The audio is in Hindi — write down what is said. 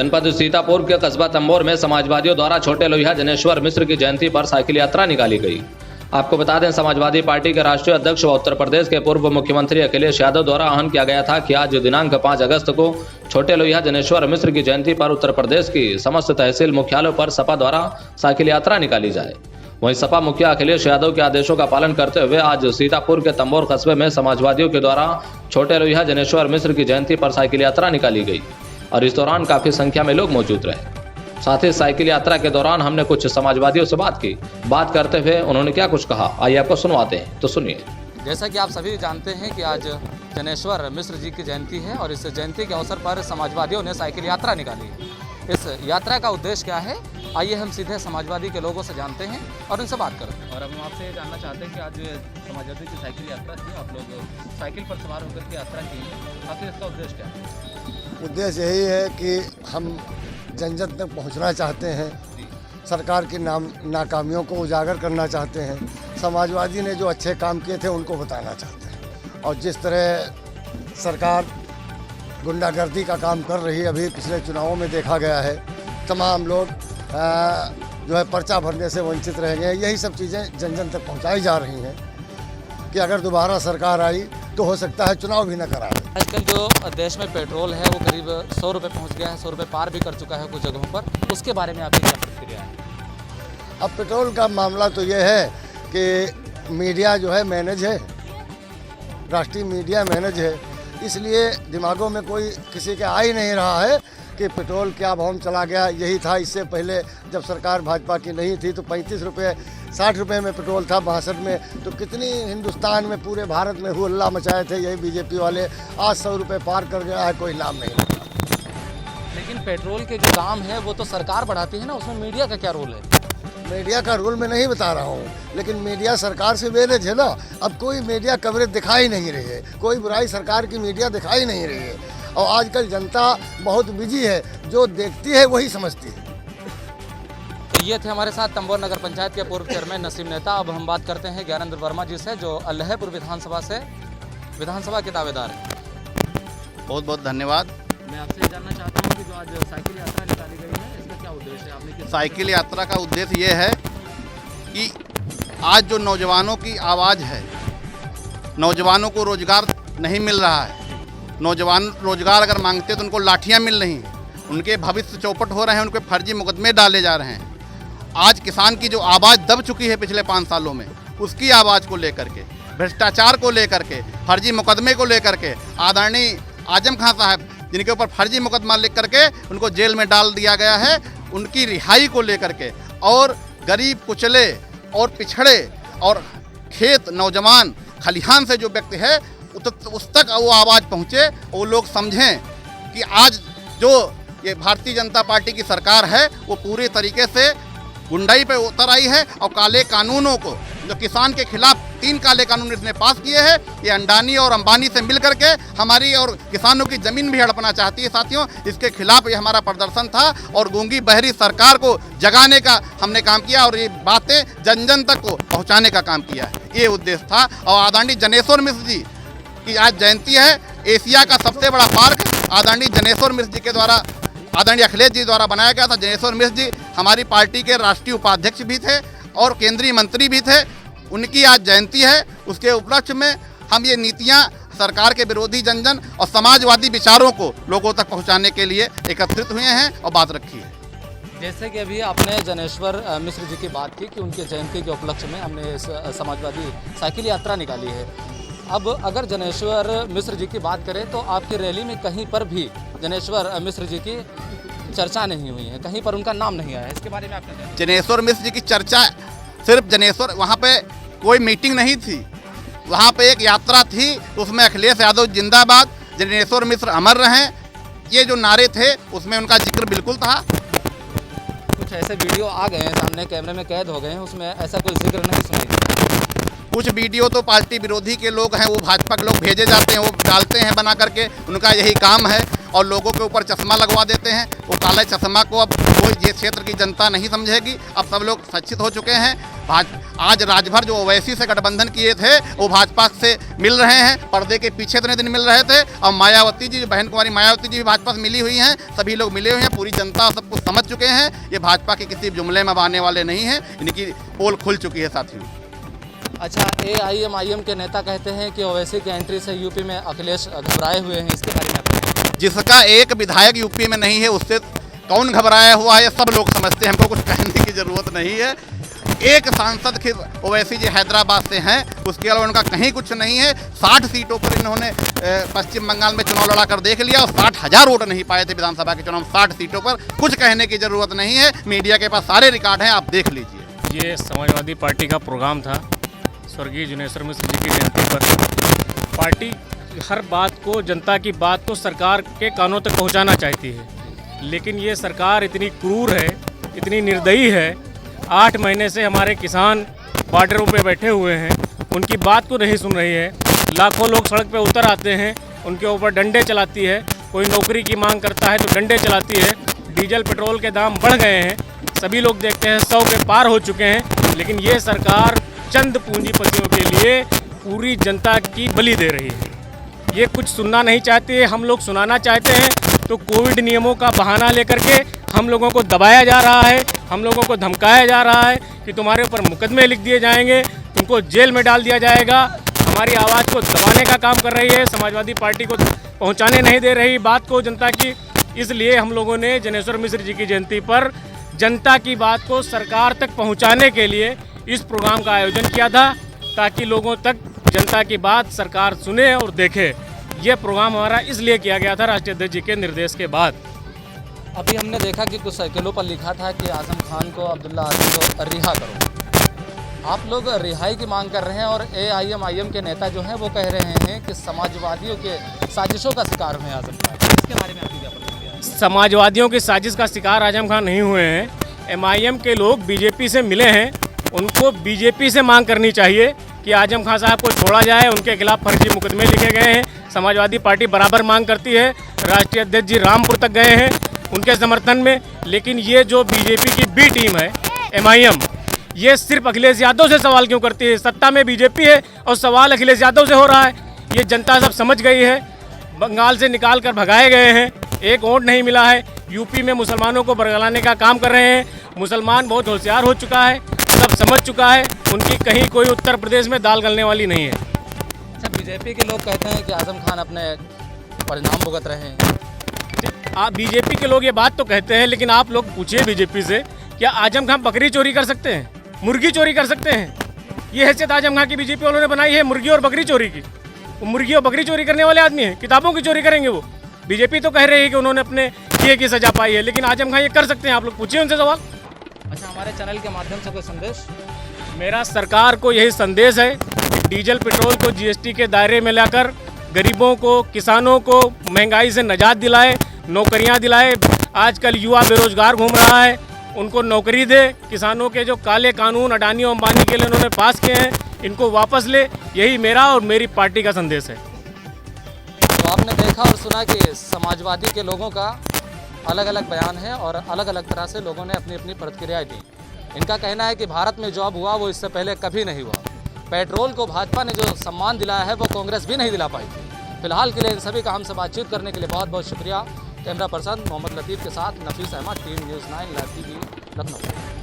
जनपद सीतापुर के कस्बा तंबोर में समाजवादियों द्वारा छोटे लोहिया जनेश्वर मिश्र की जयंती पर साइकिल यात्रा निकाली गई। आपको बता दें, समाजवादी पार्टी के राष्ट्रीय अध्यक्ष व उत्तर प्रदेश के पूर्व मुख्यमंत्री अखिलेश यादव द्वारा आह्वान किया गया था कि आज दिनांक 5 अगस्त को छोटे लोहिया जनेश्वर मिश्र की जयंती पर उत्तर प्रदेश की समस्त तहसील मुख्यालयों पर सपा द्वारा साइकिल यात्रा निकाली जाए। वहीं सपा मुखिया अखिलेश यादव के आदेशों का पालन करते हुए आज सीतापुर के तंबोर कस्बे में समाजवादियों के द्वारा छोटे लोहिया जनेश्वर मिश्र की जयंती पर साइकिल यात्रा निकाली गई और इस दौरान काफी संख्या में लोग मौजूद रहे। साथ ही साइकिल यात्रा के दौरान हमने कुछ समाजवादियों से बात की। बात करते हुए उन्होंने क्या कुछ कहा, आइए आपको सुनवाते हैं, तो सुनिए। जैसा कि आप सभी जानते हैं कि आज जनेश्वर मिश्र जी की जयंती है और इस जयंती के अवसर पर समाजवादियों ने साइकिल यात्रा निकाली है। इस यात्रा का उद्देश्य क्या है, आइए हम सीधे समाजवादी के लोगों से जानते हैं और उनसे बात करते हैं। और अब हम आपसे ये जानना चाहते हैं कि आज समाजवादी की साइकिल यात्रा थी, आप लोग साइकिल पर सवार होकर के यात्रा की, आखिर इसका उद्देश्य क्या है? उद्देश्य यही है कि हम जन जन तक पहुंचना चाहते हैं, सरकार की नाकामियों को उजागर करना चाहते हैं, समाजवादी ने जो अच्छे काम किए थे उनको बताना चाहते हैं। और जिस तरह सरकार गुंडागर्दी का काम कर रही है, अभी पिछले चुनावों में देखा गया है, तमाम लोग जो है पर्चा भरने से वंचित रह गए। यही सब चीज़ें जन जन तक पहुंचाई जा रही हैं कि अगर दोबारा सरकार आई तो हो सकता है चुनाव भी न कराए। आजकल जो देश में पेट्रोल है वो करीब 100 रुपये पहुँच गया है, 100 रुपये पार भी कर चुका है कुछ जगहों पर, उसके बारे में आपकी क्या प्रतिक्रिया है? अब पेट्रोल का मामला तो ये है कि मीडिया जो है मैनेज है, राष्ट्रीय मीडिया मैनेज है, इसलिए दिमागों में कोई किसी के आ ही नहीं रहा है कि पेट्रोल क्या भाव चला गया। यही था इससे पहले जब सरकार भाजपा की नहीं थी तो 35 रुपये 60 रुपये में पेट्रोल था 62 में, तो कितनी हिंदुस्तान में पूरे भारत में हुल्ला मचाए थे यही बीजेपी वाले। आज 100 रुपये पार कर गया है, कोई नाम नहीं लगता। लेकिन पेट्रोल के जो दाम है वो तो सरकार बढ़ाती है ना, उसमें मीडिया का क्या रोल है? मीडिया का रोल मैं नहीं बता रहा हूँ, लेकिन मीडिया सरकार से मैनेज है ना। अब कोई मीडिया कवरेज दिखाई नहीं रही है, कोई बुराई सरकार की मीडिया दिखाई नहीं रही है। और आजकल जनता बहुत बिजी है, जो देखती है वही समझती है। तो ये थे हमारे साथ तंबोर नगर पंचायत के पूर्व चेयरमैन नसीम नेता। अब हम बात करते हैं ज्ञानेंद्र वर्मा जी से, जो अल्लाहपुर विधानसभा के दावेदार हैं। बहुत बहुत धन्यवाद। मैं आपसे जानना चाहता हूँ कि जो आज साइकिल यात्रा निकाली गई है, इसका क्या उद्देश्य है? आपने साइकिल यात्रा का उद्देश्य ये है कि आज जो नौजवानों की आवाज़ है, नौजवानों को रोजगार नहीं मिल रहा है, नौजवान रोजगार अगर मांगते तो उनको लाठियां मिल रही हैं, उनके भविष्य चौपट हो रहे हैं, उनके फर्जी मुकदमे डाले जा रहे हैं। आज किसान की जो आवाज़ दब चुकी है पिछले 5 सालों में, उसकी आवाज़ को लेकर के, भ्रष्टाचार को लेकर के, फर्जी मुकदमे को लेकर के, आदरणीय आजम खान साहब जिनके ऊपर फर्जी मुकदमा लिख करके उनको जेल में डाल दिया गया है, उनकी रिहाई को लेकर के, और गरीब कुचले और पिछड़े और खेत नौजवान खलिहान से जो व्यक्ति है उस तक वो आवाज़ पहुँचे, वो लोग समझें कि आज जो ये भारतीय जनता पार्टी की सरकार है वो पूरे तरीके से गुंडाई पे उतर आई है। और काले कानूनों को, जो किसान के खिलाफ 3 काले कानून इसने पास किए हैं, ये अंडानी और अंबानी से मिल करके हमारी और किसानों की ज़मीन भी हड़पना चाहती है। साथियों, इसके खिलाफ ये हमारा प्रदर्शन था और गूंगी बहरी सरकार को जगाने का हमने काम किया और ये बातें जन जन तक को पहुँचाने का काम किया है, ये उद्देश्य था। और आदरणीय जनेश्वर मिश्र जी की आज जयंती है। एशिया का सबसे बड़ा पार्क आदरणीय जनेश्वर मिश्र जी के द्वारा, आदरणीय अखिलेश जी द्वारा बनाया गया था। जनेश्वर मिश्र जी हमारी पार्टी के राष्ट्रीय उपाध्यक्ष भी थे और केंद्रीय मंत्री भी थे। उनकी आज जयंती है, उसके उपलक्ष्य में हम ये नीतियां सरकार के विरोधी जन और समाजवादी विचारों को लोगों तक पहुंचाने के लिए एकत्रित हुए हैं और बात रखी है। जैसे कि अभी आपने जनेश्वर मिश्र जी की बात की कि उनकी जयंती के उपलक्ष्य में हमने इस समाजवादी साइकिल यात्रा निकाली है। अब अगर जनेश्वर मिश्र जी की बात करें तो आपकी रैली में कहीं पर भी जनेश्वर मिश्र जी की चर्चा नहीं हुई है, कहीं पर उनका नाम नहीं आया है, इसके बारे में आपने क्या? जनेश्वर मिश्र जी की चर्चा सिर्फ जनेश्वर, वहाँ पे कोई मीटिंग नहीं थी, वहाँ पे एक यात्रा थी, उसमें अखिलेश यादव जिंदाबाद, जनेश्वर मिश्र अमर रहें, ये जो नारे थे उसमें उनका जिक्र बिल्कुल था। कुछ ऐसे वीडियो आ गए हैं सामने, कैमरे में कैद हो गए हैं, उसमें ऐसा कोई जिक्र नहीं सुनाई। कुछ वीडियो तो पार्टी विरोधी के लोग हैं, वो भाजपा के लोग भेजे जाते हैं, वो डालते हैं बना करके, उनका यही काम है। और लोगों के ऊपर चश्मा लगवा देते हैं। वो काले चश्मा को अब कोई ये क्षेत्र की जनता नहीं समझेगी। अब सब लोग शिक्षित हो चुके हैं। आज राजभर जो ओवैसी से गठबंधन किए थे वो भाजपा से मिल रहे हैं। पर्दे के पीछे इतने दिन मिल रहे थे। अब मायावती जी, बहन कुमारी मायावती जी भी भाजपा से मिली हुई हैं। सभी लोग मिले हुए हैं। पूरी जनता सब कुछ समझ चुके हैं। ये भाजपा के किसी जुमले में आने वाले नहीं हैं। इनकी पोल खुल चुकी है साथियों। अच्छा, AIMIM के नेता कहते हैं कि ओवैसी की एंट्री से यूपी में अखिलेश घबराए हुए हैं, इसके बारे में आप बताएं। जिसका एक विधायक यूपी में नहीं है उससे कौन घबराया हुआ है, सब लोग समझते हैं। हमको कुछ कहने की ज़रूरत नहीं है। एक सांसद खिर ओवैसी जी हैदराबाद से हैं, उसके अलावा उनका कहीं कुछ नहीं है। 60 सीटों पर इन्होंने पश्चिम बंगाल में चुनाव लड़ा कर देख लिया और 60,000 वोट नहीं पाए थे विधानसभा के चुनाव। 60 सीटों पर कुछ कहने की ज़रूरत नहीं है। मीडिया के पास सारे रिकॉर्ड हैं, आप देख लीजिए। ये समाजवादी पार्टी का प्रोग्राम था स्वर्गीय जनेश्वर मिश्र जी की जयंती पर। पार्टी हर बात को, जनता की बात को सरकार के कानों तक पहुंचाना चाहती है, लेकिन ये सरकार इतनी क्रूर है, इतनी निर्दयी है। 8 महीने से हमारे किसान बॉर्डरों पे बैठे हुए हैं, उनकी बात को नहीं सुन रही है। लाखों लोग सड़क पे उतर आते हैं, उनके ऊपर डंडे चलाती है। कोई नौकरी की मांग करता है तो डंडे चलाती है। डीजल पेट्रोल के दाम बढ़ गए हैं, सभी लोग देखते हैं 100 के पार हो चुके हैं, लेकिन ये सरकार चंद पूंजीपतियों के लिए पूरी जनता की बलि दे रही है। ये कुछ सुनना नहीं चाहती है। हम लोग सुनाना चाहते हैं तो कोविड नियमों का बहाना लेकर के हम लोगों को दबाया जा रहा है, हम लोगों को धमकाया जा रहा है कि तुम्हारे ऊपर मुकदमे लिख दिए जाएंगे, तुमको जेल में डाल दिया जाएगा। हमारी आवाज़ को दबाने का काम कर रही है, समाजवादी पार्टी को पहुंचाने नहीं दे रही बात को जनता की। इसलिए हम लोगों ने जनेश्वर मिश्र जी की जयंती पर जनता की बात को सरकार तक पहुंचाने के लिए इस प्रोग्राम का आयोजन किया था, ताकि लोगों तक जनता की बात सरकार सुने और देखे। ये प्रोग्राम हमारा इसलिए किया गया था राष्ट्रीय अध्यक्ष जी के निर्देश के बाद। अभी हमने देखा कि कुछ साइकिलों पर लिखा था कि आजम खान को, अब्दुल्ला आजम को रिहा करो। आप लोग रिहाई की मांग कर रहे हैं और AIMIM के नेता जो हैं वो कह रहे हैं कि समाजवादियों के साजिशों का शिकार हुए हैं आजम खान। इसके बारे में आपकी क्या प्रतिक्रिया है? समाजवादियों की साजिश का शिकार आजम खान नहीं हुए हैं। MIM के लोग बीजेपी से मिले हैं, उनको बीजेपी से मांग करनी चाहिए कि आजम खान साहब को छोड़ा जाए। उनके खिलाफ फर्जी मुकदमे लिखे गए हैं। समाजवादी पार्टी बराबर मांग करती है। राष्ट्रीय अध्यक्ष जी रामपुर तक गए हैं उनके समर्थन में, लेकिन ये जो बीजेपी की बी टीम है MIM, ये सिर्फ अखिलेश यादव से सवाल क्यों करती है? सत्ता में बीजेपी है और सवाल अखिलेश यादव से हो रहा है। ये जनता सब समझ गई है। बंगाल से निकाल कर भगाए गए हैं, एक वोट नहीं मिला है। यूपी में मुसलमानों को बरगलाने का काम कर रहे हैं। मुसलमान बहुत होशियार हो चुका है, सब समझ चुका है, उनकी कहीं कोई उत्तर प्रदेश में दाल गलने वाली नहीं है। अच्छा, बीजेपी के लोग कहते हैं कि आजम खान अपने परिणाम भुगत रहे हैं। आप बीजेपी के लोग ये बात तो कहते हैं, लेकिन आप लोग पूछिए बीजेपी से, क्या आजम खान बकरी चोरी कर सकते हैं, मुर्गी चोरी कर सकते हैं? ये हैसियत आजम खान की बीजेपी वालों ने बनाई है मुर्गी और बकरी चोरी की। वो मुर्गी और बकरी चोरी करने वाले आदमी हैं, किताबों की चोरी करेंगे वो। बीजेपी तो कह रही है कि उन्होंने अपने किए की सजा पाई है, लेकिन आजम खान ये कर सकते हैं? आप लोग पूछिए उनसे सवाल। अच्छा, हमारे चैनल के माध्यम से कोई संदेश? मेरा सरकार को यही संदेश है, डीजल पेट्रोल को GST के दायरे में लाकर गरीबों को, किसानों को महंगाई से निजात दिलाए, नौकरियां दिलाए। आजकल युवा बेरोजगार घूम रहा है, उनको नौकरी दे। किसानों के जो काले कानून अडानी और अंबानी के लिए उन्होंने पास किए हैं, इनको वापस ले। यही मेरा और मेरी पार्टी का संदेश है। तो आपने देखा और सुना कि समाजवादी के लोगों का अलग अलग बयान है और अलग अलग तरह से लोगों ने अपनी अपनी प्रतिक्रियाएं दी। इनका कहना है कि भारत में जॉब हुआ वो इससे पहले कभी नहीं हुआ। पेट्रोल को भाजपा ने जो सम्मान दिलाया है वो कांग्रेस भी नहीं दिला पाई थी। फिलहाल के लिए इन सभी का हमसे बातचीत करने के लिए बहुत बहुत शुक्रिया। कैमरा पर्सन मोहम्मद लतीफ़ के साथ Nafees Ahmad, team news 9 live TV, Lucknow.